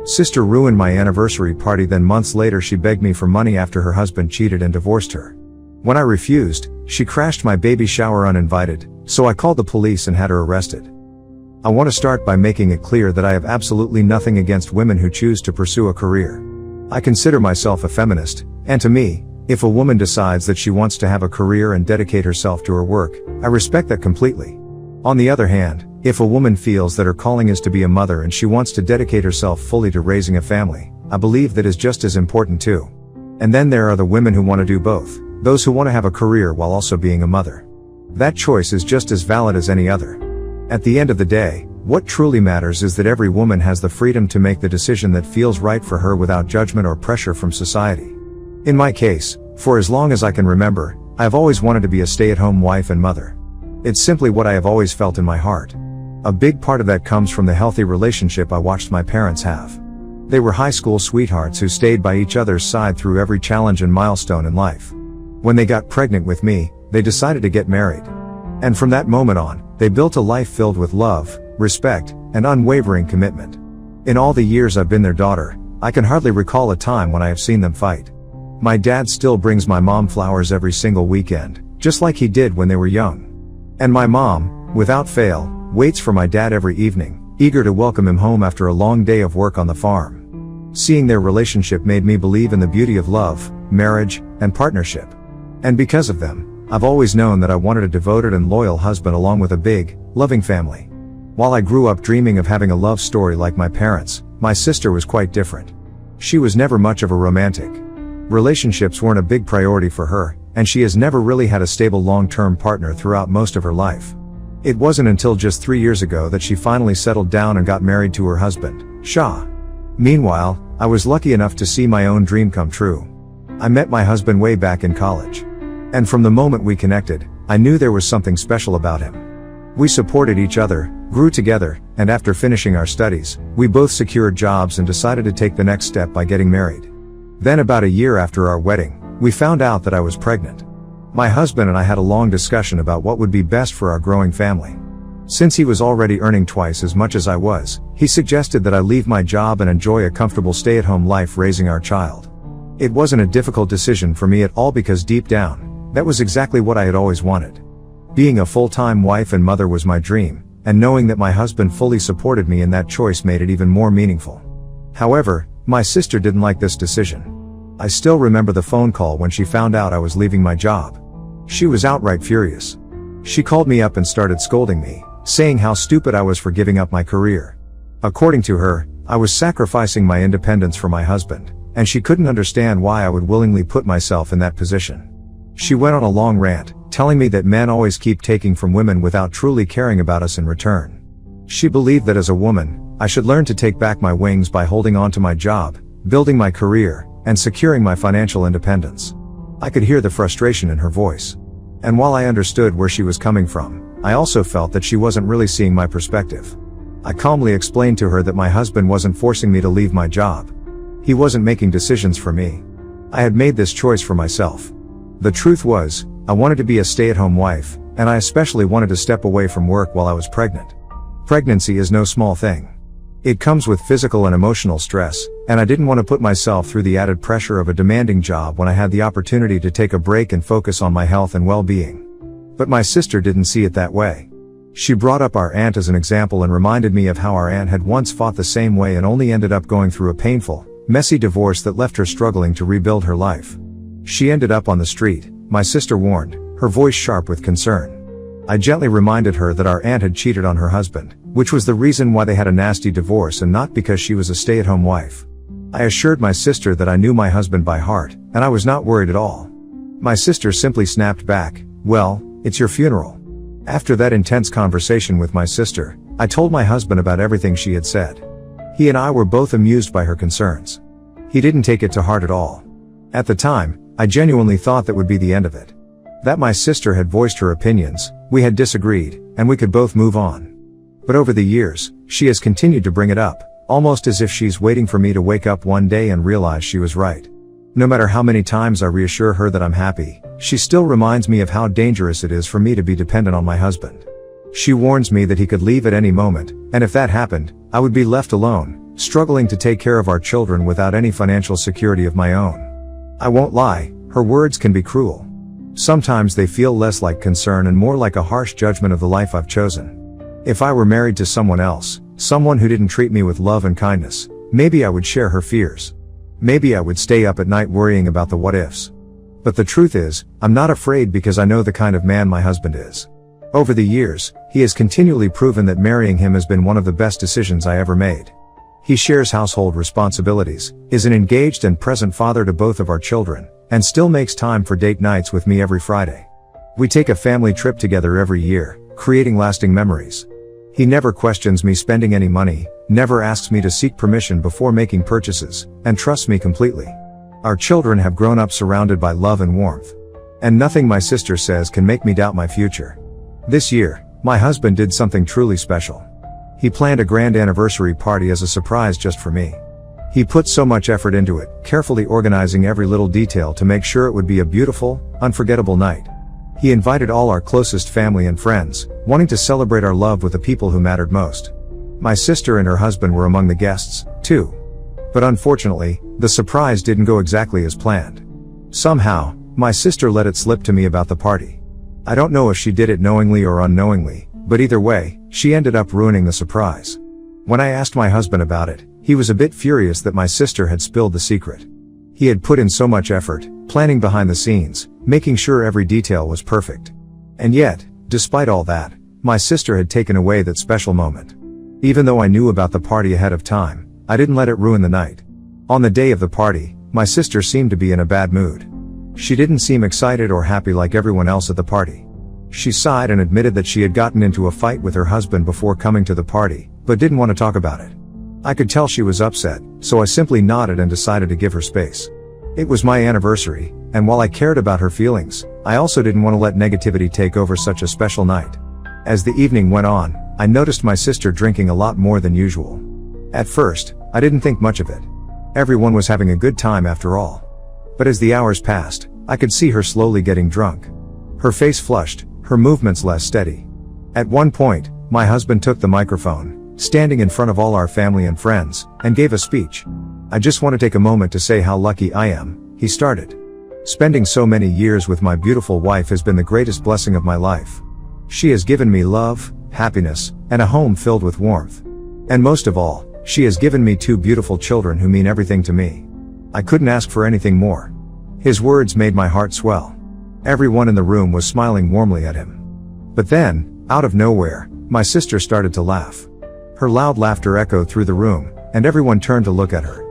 Sister ruined my anniversary party, then months later she begged me for money after her husband cheated and divorced her. When I refused, she crashed my baby shower uninvited, so I called the police and had her arrested. I want to start by making it clear that I have absolutely nothing against women who choose to pursue a career. I consider myself a feminist, and to me, if a woman decides that she wants to have a career and dedicate herself to her work, I respect that completely. On the other hand, if a woman feels that her calling is to be a mother and she wants to dedicate herself fully to raising a family, I believe that is just as important too. And then there are the women who want to do both, those who want to have a career while also being a mother. That choice is just as valid as any other. At the end of the day, what truly matters is that every woman has the freedom to make the decision that feels right for her without judgment or pressure from society. In my case, for as long as I can remember, I have always wanted to be a stay-at-home wife and mother. It's simply what I have always felt in my heart. A big part of that comes from the healthy relationship I watched my parents have. They were high school sweethearts who stayed by each other's side through every challenge and milestone in life. When they got pregnant with me, they decided to get married. And from that moment on, they built a life filled with love, respect, and unwavering commitment. In all the years I've been their daughter, I can hardly recall a time when I have seen them fight. My dad still brings my mom flowers every single weekend, just like he did when they were young. And my mom, without fail, waits for my dad every evening, eager to welcome him home after a long day of work on the farm. Seeing their relationship made me believe in the beauty of love, marriage, and partnership. And because of them, I've always known that I wanted a devoted and loyal husband along with a big, loving family. While I grew up dreaming of having a love story like my parents, my sister was quite different. She was never much of a romantic. Relationships weren't a big priority for her, and she has never really had a stable long-term partner throughout most of her life. It wasn't until just 3 years ago that she finally settled down and got married to her husband, Shah. Meanwhile, I was lucky enough to see my own dream come true. I met my husband way back in college. And from the moment we connected, I knew there was something special about him. We supported each other, grew together, and after finishing our studies, we both secured jobs and decided to take the next step by getting married. Then about a year after our wedding, we found out that I was pregnant. My husband and I had a long discussion about what would be best for our growing family. Since he was already earning twice as much as I was, he suggested that I leave my job and enjoy a comfortable stay-at-home life raising our child. It wasn't a difficult decision for me at all because deep down, that was exactly what I had always wanted. Being a full-time wife and mother was my dream, and knowing that my husband fully supported me in that choice made it even more meaningful. However, my sister didn't like this decision. I still remember the phone call when she found out I was leaving my job. She was outright furious. She called me up and started scolding me, saying how stupid I was for giving up my career. According to her, I was sacrificing my independence for my husband, and she couldn't understand why I would willingly put myself in that position. She went on a long rant, telling me that men always keep taking from women without truly caring about us in return. She believed that as a woman, I should learn to take back my wings by holding on to my job, building my career, and securing my financial independence. I could hear the frustration in her voice. And while I understood where she was coming from, I also felt that she wasn't really seeing my perspective. I calmly explained to her that my husband wasn't forcing me to leave my job. He wasn't making decisions for me. I had made this choice for myself. The truth was, I wanted to be a stay-at-home wife, and I especially wanted to step away from work while I was pregnant. Pregnancy is no small thing. It comes with physical and emotional stress, and I didn't want to put myself through the added pressure of a demanding job when I had the opportunity to take a break and focus on my health and well-being. But my sister didn't see it that way. She brought up our aunt as an example and reminded me of how our aunt had once fought the same way and only ended up going through a painful, messy divorce that left her struggling to rebuild her life. She ended up on the street, my sister warned, her voice sharp with concern. I gently reminded her that our aunt had cheated on her husband, which was the reason why they had a nasty divorce and not because she was a stay-at-home wife. I assured my sister that I knew my husband by heart, and I was not worried at all. My sister simply snapped back, "Well, it's your funeral." After that intense conversation with my sister, I told my husband about everything she had said. He and I were both amused by her concerns. He didn't take it to heart at all. At the time, I genuinely thought that would be the end of it. That my sister had voiced her opinions, we had disagreed, and we could both move on. But over the years, she has continued to bring it up, almost as if she's waiting for me to wake up one day and realize she was right. No matter how many times I reassure her that I'm happy, she still reminds me of how dangerous it is for me to be dependent on my husband. She warns me that he could leave at any moment, and if that happened, I would be left alone, struggling to take care of our children without any financial security of my own. I won't lie, her words can be cruel. Sometimes they feel less like concern and more like a harsh judgment of the life I've chosen. If I were married to someone else, someone who didn't treat me with love and kindness, maybe I would share her fears. Maybe I would stay up at night worrying about the what-ifs. But the truth is, I'm not afraid because I know the kind of man my husband is. Over the years, he has continually proven that marrying him has been one of the best decisions I ever made. He shares household responsibilities, is an engaged and present father to both of our children, and still makes time for date nights with me every Friday. We take a family trip together every year, creating lasting memories. He never questions me spending any money, never asks me to seek permission before making purchases, and trusts me completely. Our children have grown up surrounded by love and warmth. And nothing my sister says can make me doubt my future. This year, my husband did something truly special. He planned a grand anniversary party as a surprise just for me. He put so much effort into it, carefully organizing every little detail to make sure it would be a beautiful, unforgettable night. He invited all our closest family and friends, wanting to celebrate our love with the people who mattered most. My sister and her husband were among the guests, too. But unfortunately, the surprise didn't go exactly as planned. Somehow, my sister let it slip to me about the party. I don't know if she did it knowingly or unknowingly, but either way, she ended up ruining the surprise. When I asked my husband about it, he was a bit furious that my sister had spilled the secret. He had put in so much effort, planning behind the scenes, making sure every detail was perfect. And yet, despite all that, my sister had taken away that special moment. Even though I knew about the party ahead of time, I didn't let it ruin the night. On the day of the party, my sister seemed to be in a bad mood. She didn't seem excited or happy like everyone else at the party. She sighed and admitted that she had gotten into a fight with her husband before coming to the party, but didn't want to talk about it. I could tell she was upset, so I simply nodded and decided to give her space. It was my anniversary, and while I cared about her feelings, I also didn't want to let negativity take over such a special night. As the evening went on, I noticed my sister drinking a lot more than usual. At first, I didn't think much of it. Everyone was having a good time after all. But as the hours passed, I could see her slowly getting drunk. Her face flushed, her movements less steady. At one point, my husband took the microphone, standing in front of all our family and friends, and gave a speech. "I just want to take a moment to say how lucky I am," he started. "Spending so many years with my beautiful wife has been the greatest blessing of my life. She has given me love, happiness, and a home filled with warmth. And most of all, she has given me two beautiful children who mean everything to me. I couldn't ask for anything more." His words made my heart swell. Everyone in the room was smiling warmly at him. But then, out of nowhere, my sister started to laugh. Her loud laughter echoed through the room, and everyone turned to look at her.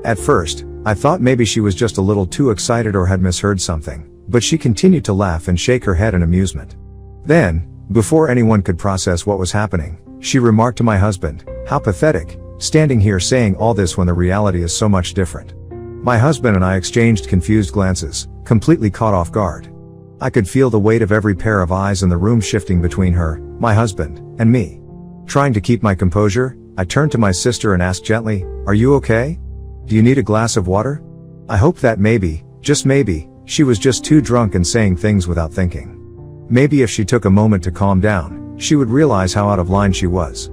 At first, I thought maybe she was just a little too excited or had misheard something, but she continued to laugh and shake her head in amusement. Then, before anyone could process what was happening, she remarked to my husband, "How pathetic, standing here saying all this when the reality is so much different." My husband and I exchanged confused glances, completely caught off guard. I could feel the weight of every pair of eyes in the room shifting between her, my husband, and me. Trying to keep my composure, I turned to my sister and asked gently, "Are you okay? Do you need a glass of water?" I hoped that maybe, just maybe, she was just too drunk and saying things without thinking. Maybe if she took a moment to calm down, she would realize how out of line she was.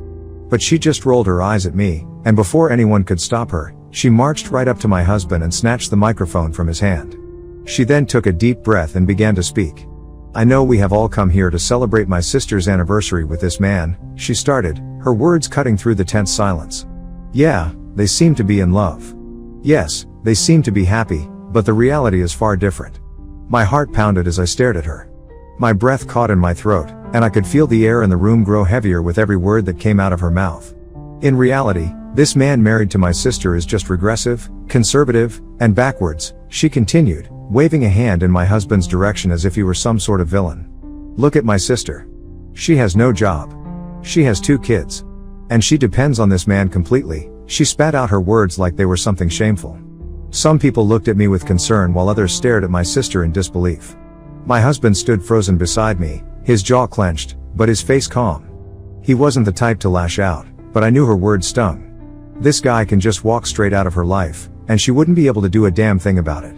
But she just rolled her eyes at me, and before anyone could stop her, she marched right up to my husband and snatched the microphone from his hand. She then took a deep breath and began to speak. "I know we have all come here to celebrate my sister's anniversary with this man," she started, her words cutting through the tense silence. "Yeah, they seem to be in love. Yes, they seem to be happy, but the reality is far different." My heart pounded as I stared at her. My breath caught in my throat, and I could feel the air in the room grow heavier with every word that came out of her mouth. In reality, this man married to my sister is just regressive, conservative, and backwards, she continued, waving a hand in my husband's direction as if he were some sort of villain. "Look at my sister. She has no job. She has 2 kids. And she depends on this man completely." She spat out her words like they were something shameful. Some people looked at me with concern while others stared at my sister in disbelief. My husband stood frozen beside me, his jaw clenched, but his face calm. He wasn't the type to lash out, but I knew her words stung. This guy can just walk straight out of her life, and she wouldn't be able to do a damn thing about it.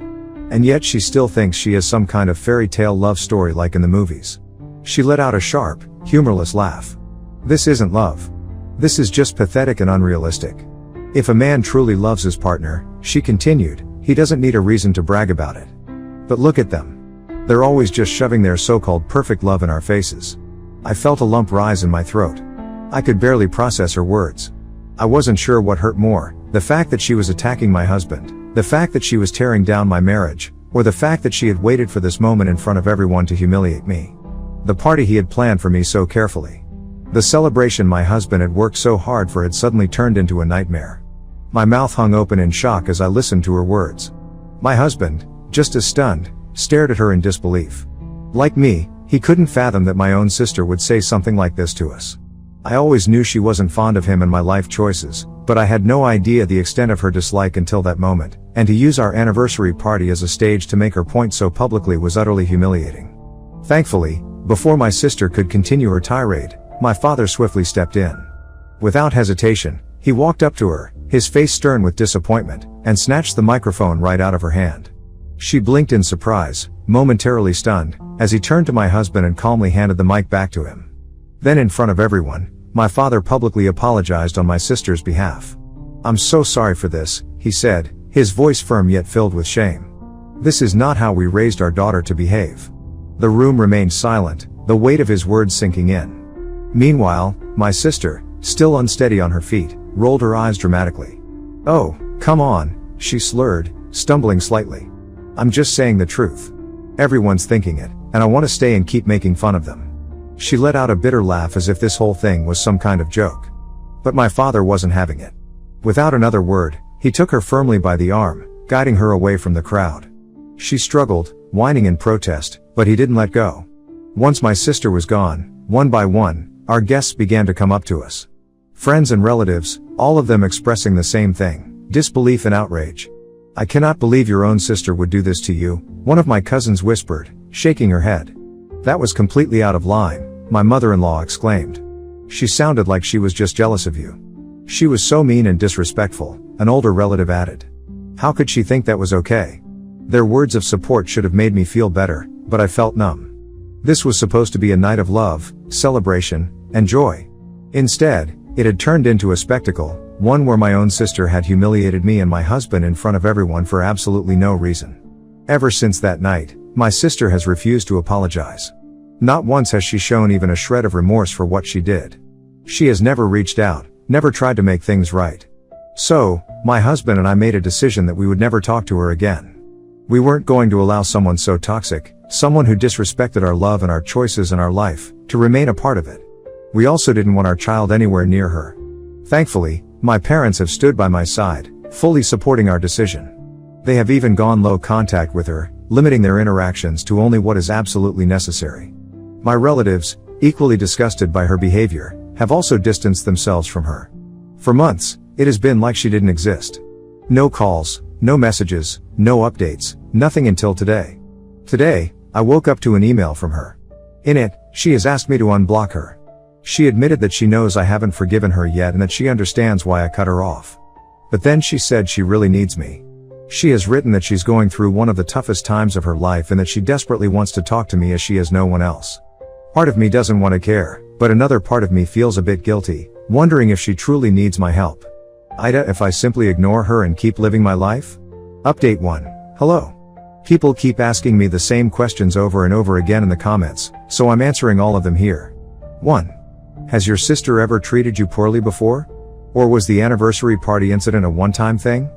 And yet she still thinks she is some kind of fairy tale love story like in the movies. She let out a sharp, humorless laugh. "This isn't love. This is just pathetic and unrealistic. If a man truly loves his partner, she continued, he doesn't need a reason to brag about it. But look at them. They're always just shoving their so-called perfect love in our faces. I felt a lump rise in my throat. I could barely process her words. I wasn't sure what hurt more, the fact that she was attacking my husband, the fact that she was tearing down my marriage, or the fact that she had waited for this moment in front of everyone to humiliate me. The party he had planned for me so carefully. The celebration my husband had worked so hard for had suddenly turned into a nightmare. My mouth hung open in shock as I listened to her words. My husband, just as stunned, stared at her in disbelief. Like me, he couldn't fathom that my own sister would say something like this to us. I always knew she wasn't fond of him and my life choices, but I had no idea the extent of her dislike until that moment, and to use our anniversary party as a stage to make her point so publicly was utterly humiliating. Thankfully, before my sister could continue her tirade, my father swiftly stepped in. Without hesitation, he walked up to her, his face stern with disappointment, and snatched the microphone right out of her hand. She blinked in surprise, momentarily stunned, as he turned to my husband and calmly handed the mic back to him. Then in front of everyone, my father publicly apologized on my sister's behalf. "I'm so sorry for this," he said, his voice firm yet filled with shame. "This is not how we raised our daughter to behave." The room remained silent, the weight of his words sinking in. Meanwhile, my sister, still unsteady on her feet, rolled her eyes dramatically. "Oh, come on," she slurred, stumbling slightly. "I'm just saying the truth. Everyone's thinking it, and I want to stay and keep making fun of them." She let out a bitter laugh as if this whole thing was some kind of joke. But my father wasn't having it. Without another word, he took her firmly by the arm, guiding her away from the crowd. She struggled, whining in protest, but he didn't let go. Once my sister was gone, one by one, our guests began to come up to us. Friends and relatives, all of them expressing the same thing, disbelief and outrage. "I cannot believe your own sister would do this to you," one of my cousins whispered, shaking her head. "That was completely out of line," my mother-in-law exclaimed. "She sounded like she was just jealous of you. She was so mean and disrespectful," an older relative added. "How could she think that was okay?" Their words of support should have made me feel better, but I felt numb. This was supposed to be a night of love, celebration, and joy. Instead, it had turned into a spectacle, one where my own sister had humiliated me and my husband in front of everyone for absolutely no reason. Ever since that night, my sister has refused to apologize. Not once has she shown even a shred of remorse for what she did. She has never reached out, never tried to make things right. So, my husband and I made a decision that we would never talk to her again. We weren't going to allow someone so toxic, someone who disrespected our love and our choices and our life, to remain a part of it. We also didn't want our child anywhere near her. Thankfully, my parents have stood by my side, fully supporting our decision. They have even gone low contact with her, limiting their interactions to only what is absolutely necessary. My relatives, equally disgusted by her behavior, have also distanced themselves from her. For months, it has been like she didn't exist. No calls, no messages, no updates, nothing until today. Today, I woke up to an email from her. In it, she has asked me to unblock her. She admitted that she knows I haven't forgiven her yet and that she understands why I cut her off. But then she said she really needs me. She has written that she's going through one of the toughest times of her life and that she desperately wants to talk to me as she has no one else. Part of me doesn't want to care, but another part of me feels a bit guilty, wondering if she truly needs my help. Ida, if I simply ignore her and keep living my life? Update 1. Hello. People keep asking me the same questions over and over again in the comments, so I'm answering all of them here. 1. Has your sister ever treated you poorly before? Or was the anniversary party incident a one-time thing?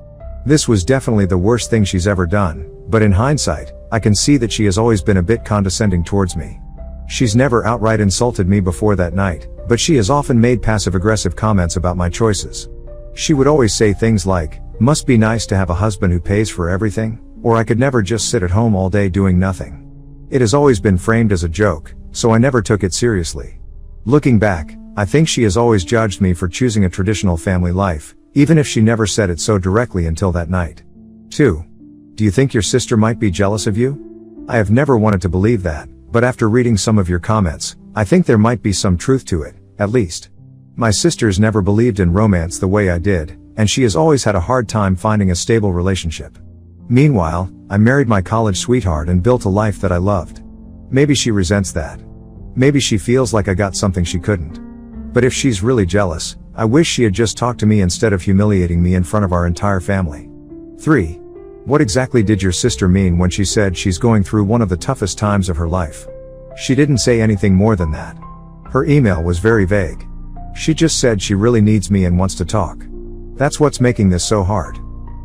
This was definitely the worst thing she's ever done, but in hindsight, I can see that she has always been a bit condescending towards me. She's never outright insulted me before that night, but she has often made passive-aggressive comments about my choices. She would always say things like, "Must be nice to have a husband who pays for everything," or "I could never just sit at home all day doing nothing." It has always been framed as a joke, so I never took it seriously. Looking back, I think she has always judged me for choosing a traditional family life, even if she never said it so directly until that night. 2. Do you think your sister might be jealous of you? I have never wanted to believe that, but after reading some of your comments, I think there might be some truth to it, at least. My sister's never believed in romance the way I did, and she has always had a hard time finding a stable relationship. Meanwhile, I married my college sweetheart and built a life that I loved. Maybe she resents that. Maybe she feels like I got something she couldn't. But if she's really jealous, I wish she had just talked to me instead of humiliating me in front of our entire family. 3. What exactly did your sister mean when she said she's going through one of the toughest times of her life? She didn't say anything more than that. Her email was very vague. She just said she really needs me and wants to talk. That's what's making this so hard.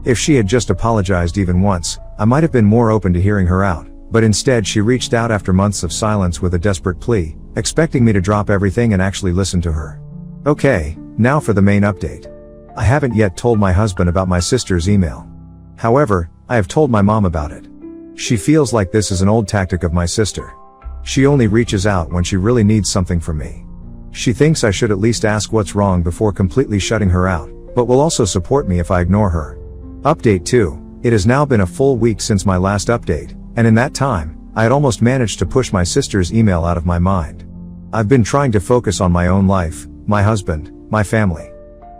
If she had just apologized even once, I might have been more open to hearing her out, but instead she reached out after months of silence with a desperate plea, expecting me to drop everything and actually listen to her. Okay, now for the main update. I haven't yet told my husband about my sister's email. However, I have told my mom about it. She feels like this is an old tactic of my sister. She only reaches out when she really needs something from me. She thinks I should at least ask what's wrong before completely shutting her out, but will also support me if I ignore her. Update 2. It has now been a full week since my last update, and in that time, I had almost managed to push my sister's email out of my mind. I've been trying to focus on my own life, my husband, my family.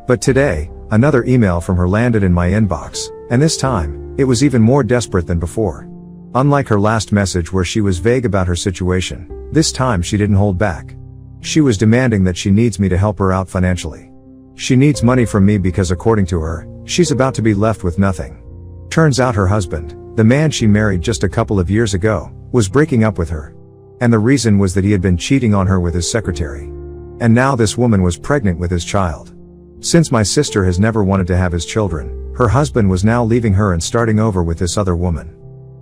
But today, another email from her landed in my inbox, and this time, it was even more desperate than before. Unlike her last message where she was vague about her situation, this time she didn't hold back. She was demanding that she needs me to help her out financially. She needs money from me because according to her, she's about to be left with nothing. Turns out her husband, the man she married just a couple of years ago, was breaking up with her. And the reason was that he had been cheating on her with his secretary. And now this woman was pregnant with his child. Since my sister has never wanted to have his children, her husband was now leaving her and starting over with this other woman.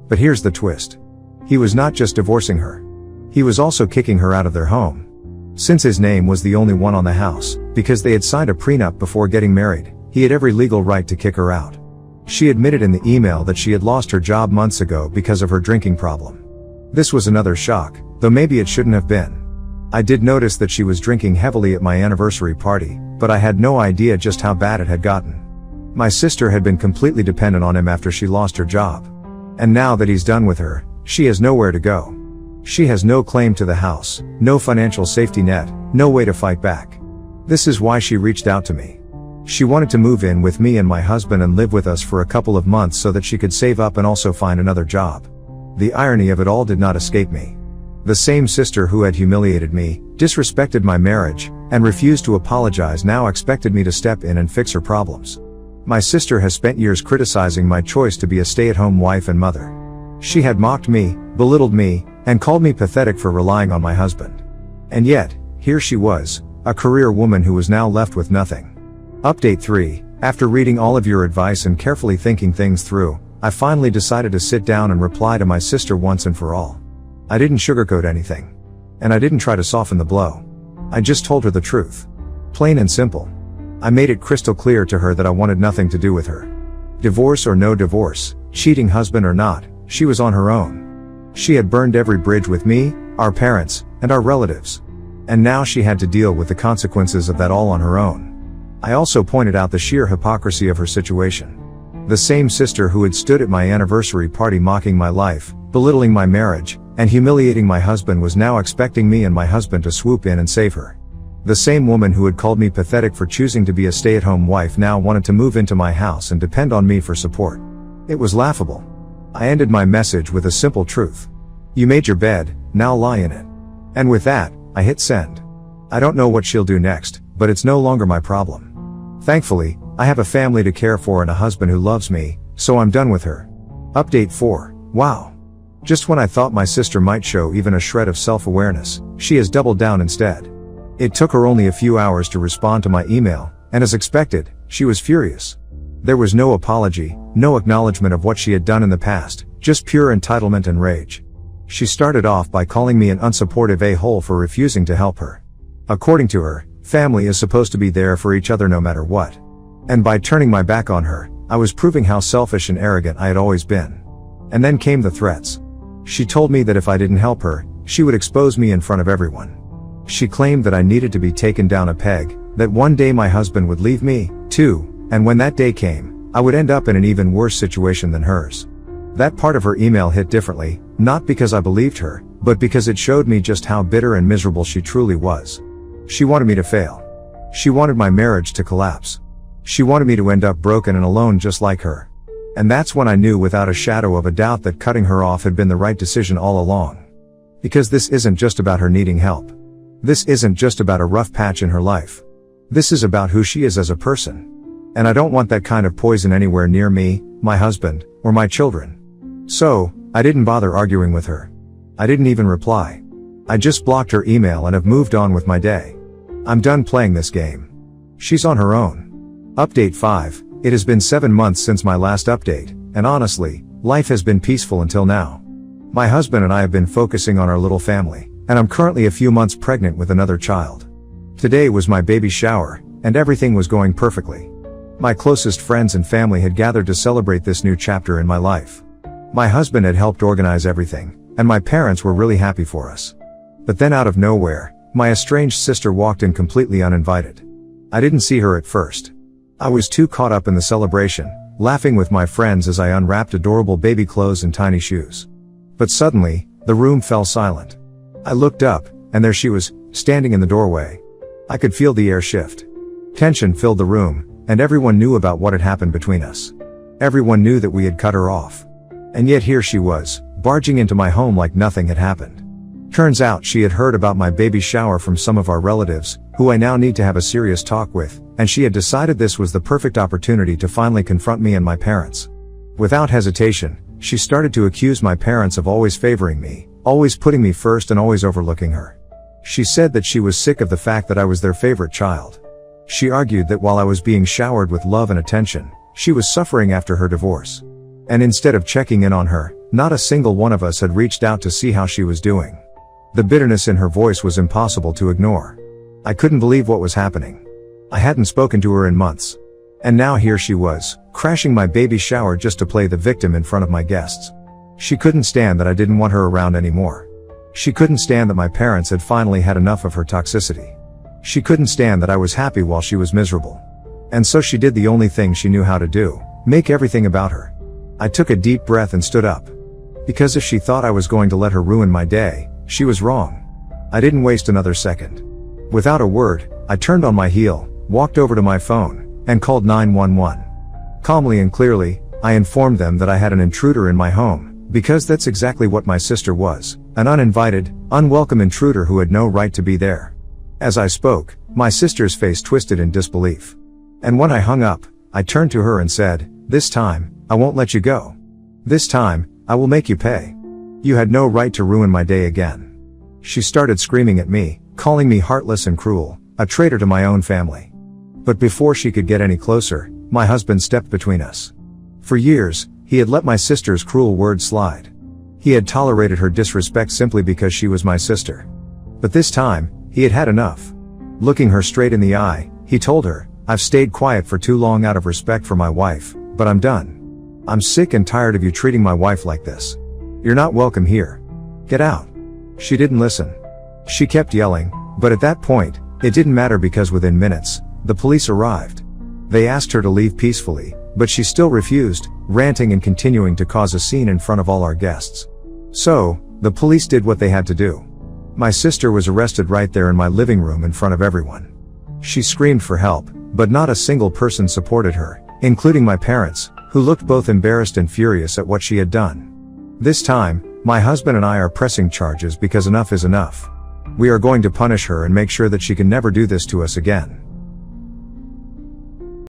But here's the twist. He was not just divorcing her. He was also kicking her out of their home. Since his name was the only one on the house, because they had signed a prenup before getting married, he had every legal right to kick her out. She admitted in the email that she had lost her job months ago because of her drinking problem. This was another shock, though maybe it shouldn't have been. I did notice that she was drinking heavily at my anniversary party, but I had no idea just how bad it had gotten. My sister had been completely dependent on him after she lost her job. And now that he's done with her, she has nowhere to go. She has no claim to the house, no financial safety net, no way to fight back. This is why she reached out to me. She wanted to move in with me and my husband and live with us for a couple of months so that she could save up and also find another job. The irony of it all did not escape me. The same sister who had humiliated me, disrespected my marriage, and refused to apologize now expected me to step in and fix her problems. My sister has spent years criticizing my choice to be a stay-at-home wife and mother. She had mocked me, belittled me, and called me pathetic for relying on my husband. And yet, here she was, a career woman who was now left with nothing. Update 3. After reading all of your advice and carefully thinking things through, I finally decided to sit down and reply to my sister once and for all. I didn't sugarcoat anything. And I didn't try to soften the blow. I just told her the truth. Plain and simple. I made it crystal clear to her that I wanted nothing to do with her. Divorce or no divorce, cheating husband or not, she was on her own. She had burned every bridge with me, our parents, and our relatives. And now she had to deal with the consequences of that all on her own. I also pointed out the sheer hypocrisy of her situation. The same sister who had stood at my anniversary party mocking my life, belittling my marriage, and humiliating my husband was now expecting me and my husband to swoop in and save her. The same woman who had called me pathetic for choosing to be a stay-at-home wife now wanted to move into my house and depend on me for support. It was laughable. I ended my message with a simple truth. You made your bed, now lie in it. And with that, I hit send. I don't know what she'll do next, but it's no longer my problem. Thankfully, I have a family to care for and a husband who loves me, so I'm done with her. Update 4. Wow. Just when I thought my sister might show even a shred of self-awareness, she has doubled down instead. It took her only a few hours to respond to my email, and as expected, she was furious. There was no apology, no acknowledgement of what she had done in the past, just pure entitlement and rage. She started off by calling me an unsupportive a-hole for refusing to help her. According to her, family is supposed to be there for each other no matter what. And by turning my back on her, I was proving how selfish and arrogant I had always been. And then came the threats. She told me that if I didn't help her, she would expose me in front of everyone. She claimed that I needed to be taken down a peg, that one day my husband would leave me, too, and when that day came, I would end up in an even worse situation than hers. That part of her email hit differently, not because I believed her, but because it showed me just how bitter and miserable she truly was. She wanted me to fail. She wanted my marriage to collapse. She wanted me to end up broken and alone just like her. And that's when I knew without a shadow of a doubt that cutting her off had been the right decision all along. Because this isn't just about her needing help. This isn't just about a rough patch in her life. This is about who she is as a person. And I don't want that kind of poison anywhere near me, my husband, or my children. So, I didn't bother arguing with her. I didn't even reply. I just blocked her email and have moved on with my day. I'm done playing this game. She's on her own. Update 5. It has been 7 months since my last update, and honestly, life has been peaceful until now. My husband and I have been focusing on our little family, and I'm currently a few months pregnant with another child. Today was my baby shower, and everything was going perfectly. My closest friends and family had gathered to celebrate this new chapter in my life. My husband had helped organize everything, and my parents were really happy for us. But then out of nowhere, my estranged sister walked in completely uninvited. I didn't see her at first. I was too caught up in the celebration, laughing with my friends as I unwrapped adorable baby clothes and tiny shoes. But suddenly, the room fell silent. I looked up, and there she was, standing in the doorway. I could feel the air shift. Tension filled the room, and everyone knew about what had happened between us. Everyone knew that we had cut her off. And yet here she was, barging into my home like nothing had happened. Turns out she had heard about my baby shower from some of our relatives, who I now need to have a serious talk with, and she had decided this was the perfect opportunity to finally confront me and my parents. Without hesitation, she started to accuse my parents of always favoring me, always putting me first and always overlooking her. She said that she was sick of the fact that I was their favorite child. She argued that while I was being showered with love and attention, she was suffering after her divorce. And instead of checking in on her, not a single one of us had reached out to see how she was doing. The bitterness in her voice was impossible to ignore. I couldn't believe what was happening. I hadn't spoken to her in months. And now here she was, crashing my baby shower just to play the victim in front of my guests. She couldn't stand that I didn't want her around anymore. She couldn't stand that my parents had finally had enough of her toxicity. She couldn't stand that I was happy while she was miserable. And so she did the only thing she knew how to do, make everything about her. I took a deep breath and stood up. Because if she thought I was going to let her ruin my day, she was wrong. I didn't waste another second. Without a word, I turned on my heel, walked over to my phone, and called 911. Calmly and clearly, I informed them that I had an intruder in my home, because that's exactly what my sister was, an uninvited, unwelcome intruder who had no right to be there. As I spoke, my sister's face twisted in disbelief. And when I hung up, I turned to her and said, "This time, I won't let you go. This time, I will make you pay. You had no right to ruin my day again." She started screaming at me, calling me heartless and cruel, a traitor to my own family. But before she could get any closer, my husband stepped between us. For years, he had let my sister's cruel words slide. He had tolerated her disrespect simply because she was my sister. But this time, he had had enough. Looking her straight in the eye, he told her, "I've stayed quiet for too long out of respect for my wife, but I'm done. I'm sick and tired of you treating my wife like this. You're not welcome here. Get out." She didn't listen. She kept yelling, but at that point, it didn't matter because within minutes, the police arrived. They asked her to leave peacefully, but she still refused, ranting and continuing to cause a scene in front of all our guests. So, the police did what they had to do. My sister was arrested right there in my living room in front of everyone. She screamed for help, but not a single person supported her, including my parents, who looked both embarrassed and furious at what she had done. This time, my husband and I are pressing charges because enough is enough. We are going to punish her and make sure that she can never do this to us again.